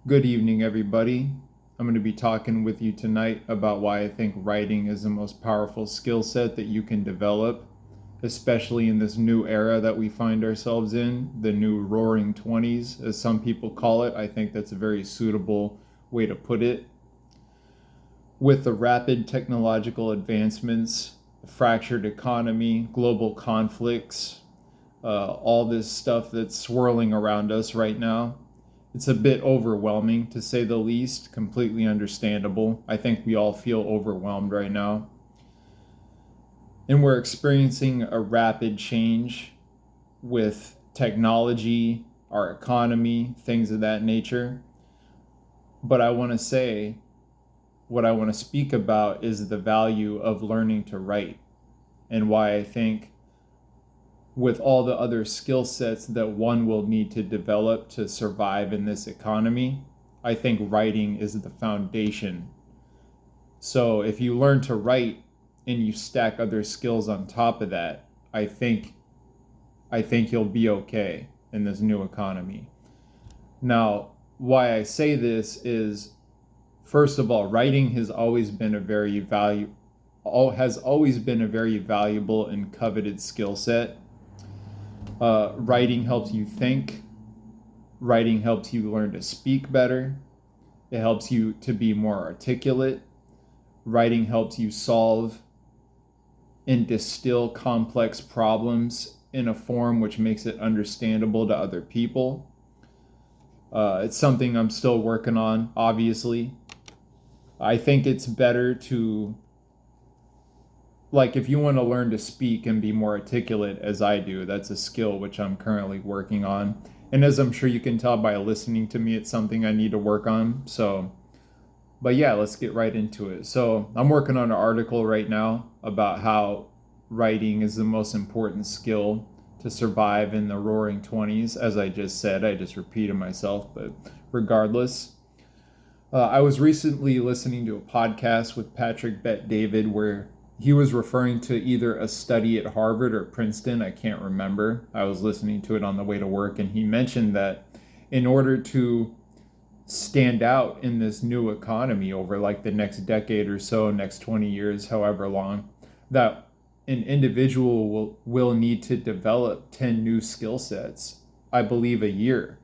Good evening, everybody. I'm going to be talking with you tonight about why I think writing is the most powerful skill set that you can develop, especially in this new era that we find ourselves in, the new roaring 20s, as some people call it. I think that's a very suitable way to put it. With the rapid technological advancements, the fractured economy, global conflicts, all this stuff that's swirling around us right now, it's a bit overwhelming to say the least, completely understandable. I think we all feel overwhelmed right now. And we're experiencing a rapid change with technology, our economy, things of that nature. But I want to say, what I want to speak about is the value of learning to write and why I think with all the other skill sets that one will need to develop to survive in this economy, I think writing is the foundation. So if you learn to write and you stack other skills on top of that, I think you'll be okay in this new economy. Now, why I say this is, first of all, writing has always been a very valuable and coveted skill set. Writing helps you think. Writing helps you learn to speak better. It helps you to be more articulate. Writing helps you solve and distill complex problems in a form which makes it understandable to other people. It's something I'm still working on, obviously. I think it's better to, like, if you want to learn to speak and be more articulate as I do, that's a skill which I'm currently working on. And as I'm sure you can tell by listening to me, it's something I need to work on. But yeah, let's get right into it. So I'm working on an article right now about how writing is the most important skill to survive in the roaring 20s. As I just said, I just repeated myself, but regardless. I was recently listening to a podcast with Patrick Bet-David where he was referring to either a study at Harvard or Princeton. I can't remember. I was listening to it on the way to work, and he mentioned that in order to stand out in this new economy over like the next decade or so, next 20 years, however long, that an individual will need to develop 10 new skill sets, I believe a year,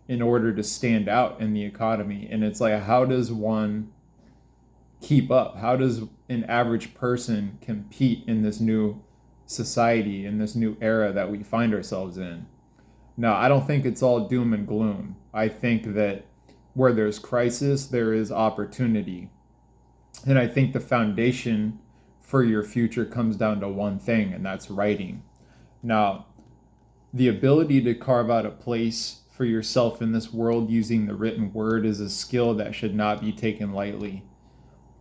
in order to stand out in the economy. And it's like, how does one keep up? How does an average person compete in this new society, in this new era that we find ourselves in? Now, I don't think it's all doom and gloom. I think that where there's crisis, there is opportunity. And I think the foundation for your future comes down to one thing, and that's writing. Now, the ability to carve out a place for yourself in this world using the written word is a skill that should not be taken lightly.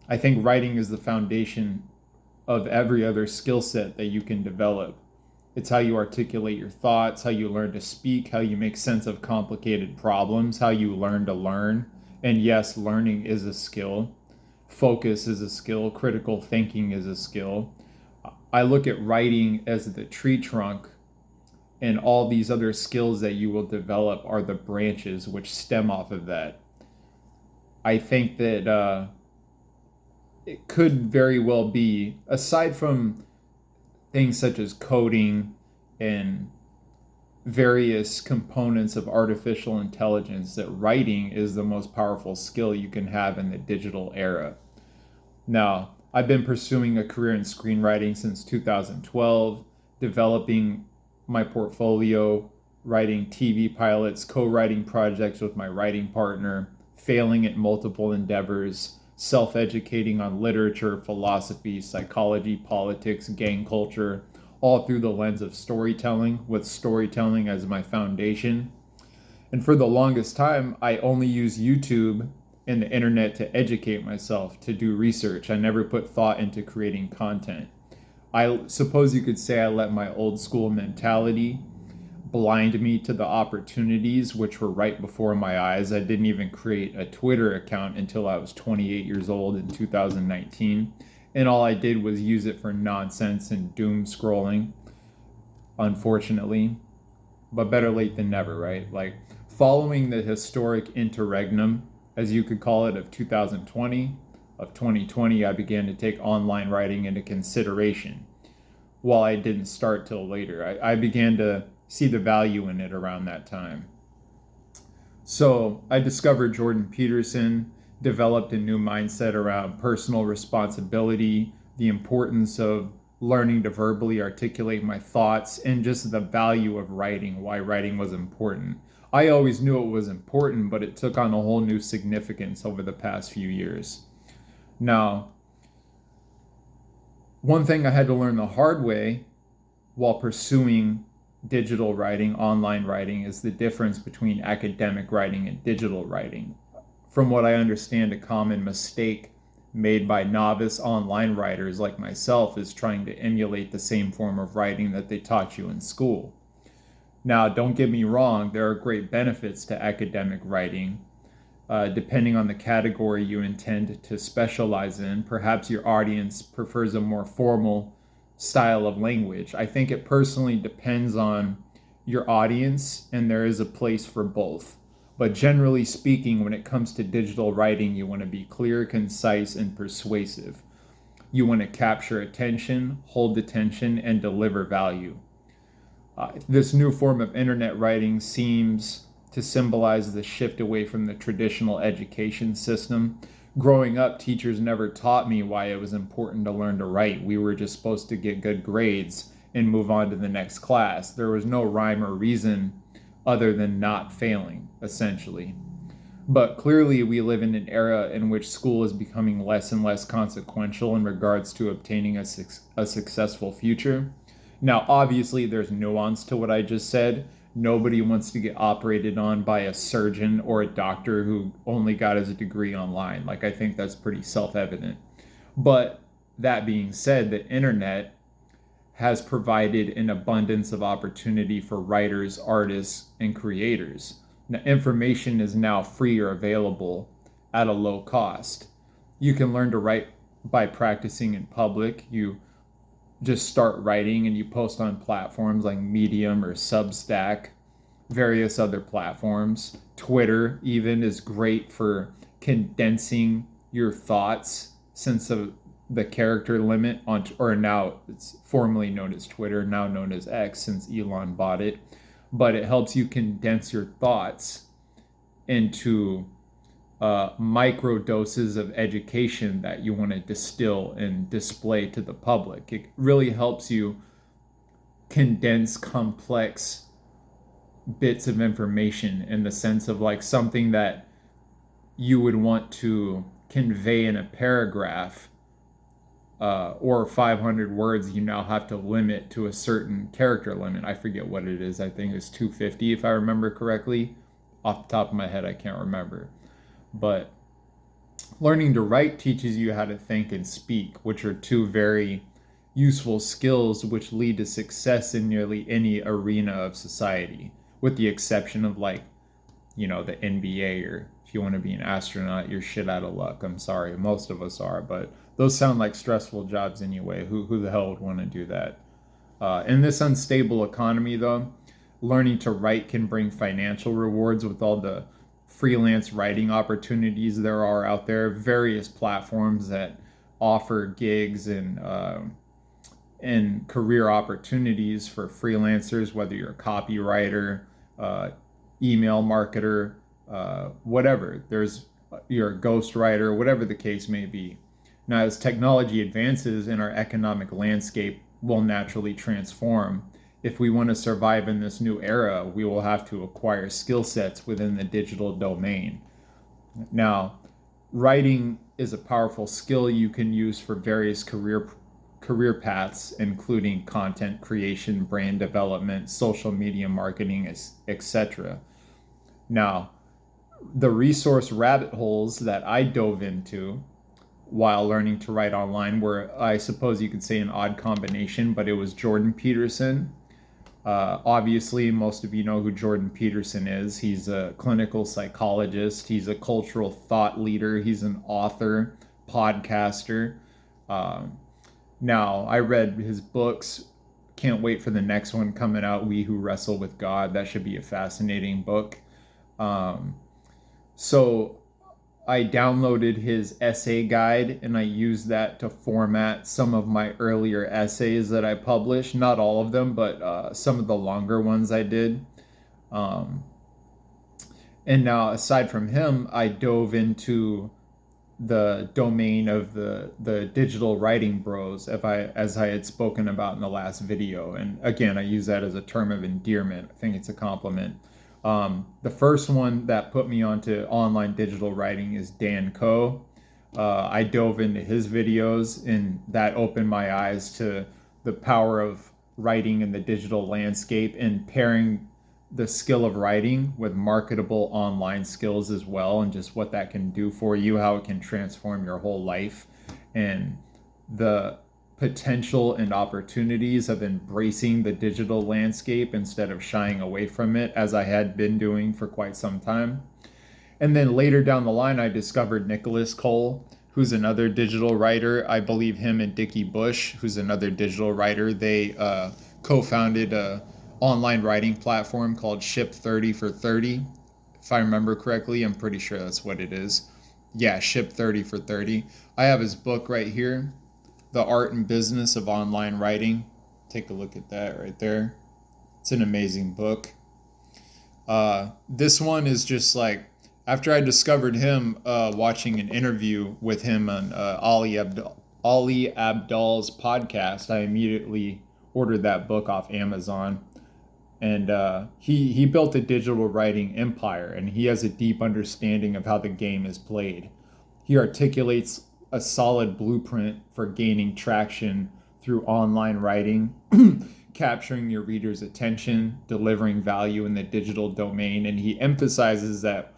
I think writing is the foundation of every other skill set that you can develop. It's how you articulate your thoughts, how you learn to speak, how you make sense of complicated problems, how you learn to learn. And yes, learning is a skill. Focus is a skill. Critical thinking is a skill. I look at writing as the tree trunk, and all these other skills that you will develop are the branches which stem off of that. I think that it could very well be, aside from things such as coding and various components of artificial intelligence, that writing is the most powerful skill you can have in the digital era. Now, I've been pursuing a career in screenwriting since 2012, developing my portfolio, writing TV pilots, co-writing projects with my writing partner, failing at multiple endeavors, self-educating on literature, philosophy, psychology, politics, gang culture, all through the lens of storytelling, with storytelling as my foundation. And for the longest time, I only used YouTube and the internet to educate myself, to do research. I never put thought into creating content. I suppose you could say I let my old school mentality blind me to the opportunities which were right before my eyes. I didn't even create a Twitter account until I was 28 years old in 2019. And all I did was use it for nonsense and doom scrolling, unfortunately. But better late than never, right? Like, following the historic interregnum as you could call it, of 2020, of 2020, I began to take online writing into consideration. While I didn't start till later, I began to see the value in it around that time. So I discovered Jordan Peterson, developed a new mindset around personal responsibility, the importance of learning to verbally articulate my thoughts, and just the value of writing, why writing was important. I always knew it was important, but it took on a whole new significance over the past few years. Now, one thing I had to learn the hard way while pursuing digital writing, online writing, is the difference between academic writing and digital writing. From what I understand, a common mistake made by novice online writers like myself is trying to emulate the same form of writing that they taught you in school. Now, don't get me wrong, there are great benefits to academic writing. Depending on the category you intend to specialize in, perhaps your audience prefers a more formal style of language. I think it personally depends on your audience, and there is a place for both. But generally speaking, when it comes to digital writing, you want to be clear, concise, and persuasive. You want to capture attention, hold attention, and deliver value. This new form of internet writing seems to symbolize the shift away from the traditional education system. Growing up, teachers never taught me why it was important to learn to write. We were just supposed to get good grades and move on to the next class. There was no rhyme or reason other than not failing, essentially. But clearly, we live in an era in which school is becoming less and less consequential in regards to obtaining a successful future. Now, obviously, there's nuance to what I just said. Nobody wants to get operated on by a surgeon or a doctor who only got his degree online. Like, I think that's pretty self-evident. But that being said, the internet has provided an abundance of opportunity for writers, artists, and creators. Now, information is now free or available at a low cost. You can learn to write by practicing in public. You just start writing and you post on platforms like Medium or Substack, various other platforms. Twitter even is great for condensing your thoughts since of the character limit on, or now it's formerly known as Twitter, now known as X since Elon bought it. But it helps you condense your thoughts into micro doses of education that you want to distill and display to the public. It really helps you condense complex bits of information in the sense of like something that you would want to convey in a paragraph or 500 words. You now have to limit to a certain character limit. I forget what it is. I think it's 250 if I remember correctly. Off the top of my head, I can't remember. But learning to write teaches you how to think and speak, which are two very useful skills which lead to success in nearly any arena of society, with the exception of like, the NBA, or if you want to be an astronaut, you're shit out of luck. I'm sorry, most of us are, but those sound like stressful jobs anyway. Who the hell would want to do that? In this unstable economy, though, learning to write can bring financial rewards with all the freelance writing opportunities there are out there, various platforms that offer gigs and career opportunities for freelancers, whether you're a copywriter, email marketer, whatever. You're a ghostwriter, whatever the case may be. Now, as technology advances and our economic landscape will naturally transform, if we want to survive in this new era, we will have to acquire skill sets within the digital domain. Now, writing is a powerful skill you can use for various career paths, including content creation, brand development, social media marketing, etc. Now, the resource rabbit holes that I dove into while learning to write online were, I suppose you could say, an odd combination, but it was Jordan Peterson. Obviously, most of you know who Jordan Peterson is. He's a clinical psychologist. He's a cultural thought leader. He's an author, podcaster. Now, I read his books. Can't wait for the next one coming out, We Who Wrestle with God. That should be a fascinating book. So I downloaded his essay guide and I used that to format some of my earlier essays that I published. Not all of them, but some of the longer ones I did. Um, and now, aside from him, I dove into the domain of the digital writing bros, as I had spoken about in the last video. And again, I use that as a term of endearment. I think it's a compliment. The first one that put me onto online digital writing is Dan Koe. I dove into his videos, and that opened my eyes to the power of writing in the digital landscape and pairing the skill of writing with marketable online skills as well, and just what that can do for you, how it can transform your whole life, and the potential and opportunities of embracing the digital landscape instead of shying away from it, as I had been doing for quite some time. And then later down the line, I discovered Nicholas Cole, who's another digital writer. I believe him and Dickie Bush, who's another digital writer, they co-founded a online writing platform called Ship 30 for 30. If I remember correctly, I'm pretty sure that's what it is. Yeah, Ship 30 for 30. I have his book right here, The Art and Business of Online Writing. Take a look at that right there. It's an amazing book. This one is just like, after I discovered him, watching an interview with him on Ali Abdal's podcast, I immediately ordered that book off Amazon. And he built a digital writing empire, and he has a deep understanding of how the game is played. He articulates a solid blueprint for gaining traction through online writing, capturing your reader's attention, delivering value in the digital domain. And he emphasizes that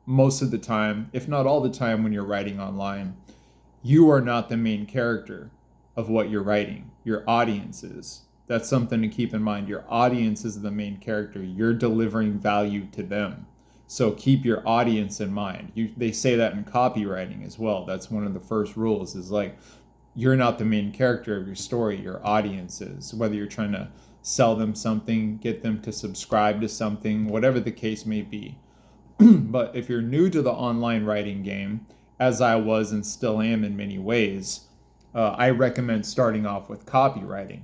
most of the time, if not all the time, when you're writing online, you are not the main character of what you're writing. Your audience is. That's something to keep in mind. Your audience is the main character. You're delivering value to them. So keep your audience in mind. They say that in copywriting as well. That's one of the first rules, is like, you're not the main character of your story. Your audience is. Whether you're trying to sell them something, get them to subscribe to something, whatever the case may be. But if you're new to the online writing game, as I was and still am in many ways, I recommend starting off with copywriting.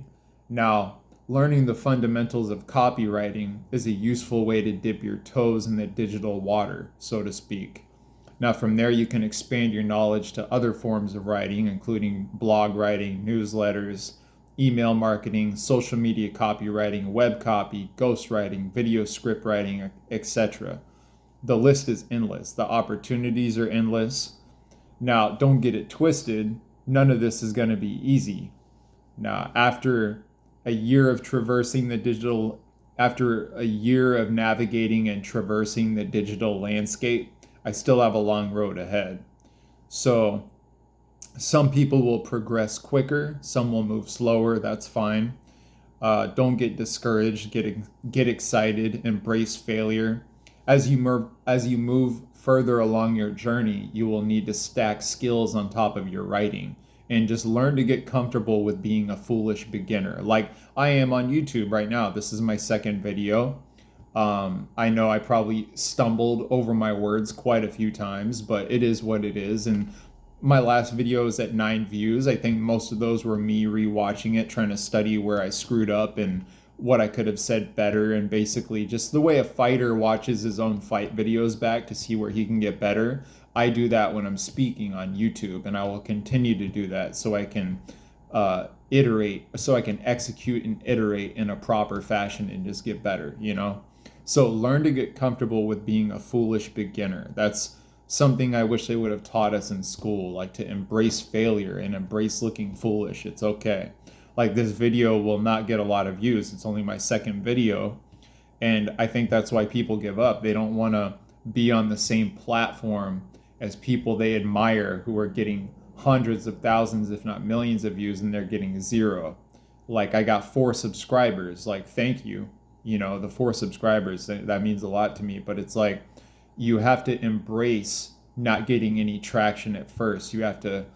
Now, learning the fundamentals of copywriting is a useful way to dip your toes in the digital water, so to speak. Now, from there, you can expand your knowledge to other forms of writing, including blog writing, newsletters, email marketing, social media copywriting, web copy, ghostwriting, video script writing, etc. The list is endless. The opportunities are endless. Now, don't get it twisted. None of this is going to be easy. Now, after a year of navigating and traversing the digital landscape, I still have a long road ahead. So some people will progress quicker, some will move slower. That's fine. Don't get discouraged. Get excited. Embrace failure. As you move further along your journey, you will need to stack skills on top of your writing, and just learn to get comfortable with being a foolish beginner. Like I am on YouTube right now. This is my second video. I know I probably stumbled over my words quite a few times, but it is what it is. And my last video is at 9 views. I think most of those were me rewatching it, trying to study where I screwed up and what I could have said better, and basically just the way a fighter watches his own fight videos back to see where he can get better. I do that when I'm speaking on YouTube, and I will continue to do that so I can execute and iterate in a proper fashion and just get better, you know? So learn to get comfortable with being a foolish beginner. That's something I wish they would have taught us in school, like to embrace failure and embrace looking foolish. It's okay. Like this video will not get a lot of views. It's only my second video. And I think that's why people give up. They don't want to be on the same platform as people they admire who are getting hundreds of thousands, if not millions of views, and they're getting 0. Like I got 4 subscribers. Like, thank you. You know, the 4 subscribers, that means a lot to me. But it's like, you have to embrace not getting any traction at first. You have to,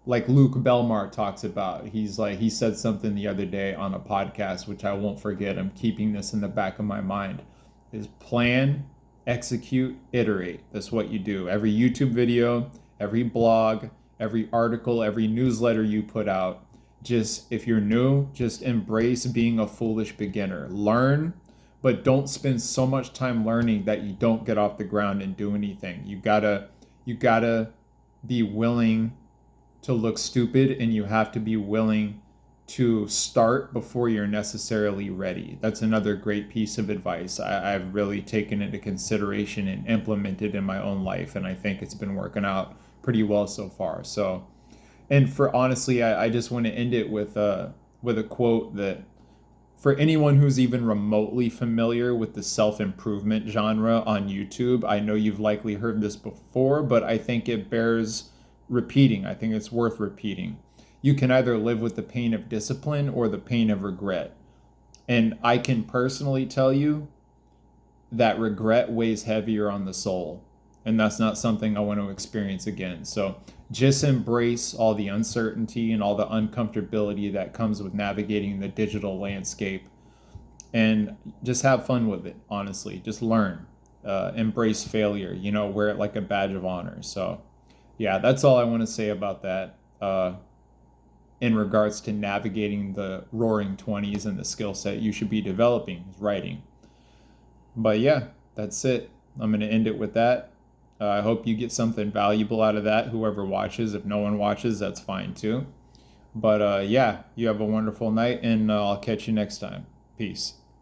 like Luke Belmar talks about, he said something the other day on a podcast, which I won't forget. I'm keeping this in the back of my mind, is plan execute, iterate. That's what you do. Every YouTube video, every blog, every article, every newsletter you put out, just if you're new, just embrace being a foolish beginner. Learn, but don't spend so much time learning that you don't get off the ground and do anything. You gotta be willing to look stupid, and you have to be willing to start before you're necessarily ready. That's another great piece of advice I've really taken into consideration and implemented in my own life, and I think it's been working out pretty well so far. So, and for honestly, I just want to end it with a quote that, for anyone who's even remotely familiar with the self-improvement genre on YouTube, I know you've likely heard this before, but I think it bears repeating. I think it's worth repeating. You can either live with the pain of discipline or the pain of regret. And I can personally tell you that regret weighs heavier on the soul. And that's not something I want to experience again. So just embrace all the uncertainty and all the uncomfortability that comes with navigating the digital landscape, and just have fun with it, honestly. Just learn. Embrace failure, wear it like a badge of honor. So, yeah, that's all I want to say about that in regards to navigating the roaring 20s and the skill set you should be developing is writing. But yeah, that's it. I'm going to end it with that. I hope you get something valuable out of that, whoever watches. If no one watches, that's fine too. But yeah, you have a wonderful night, and I'll catch you next time. Peace.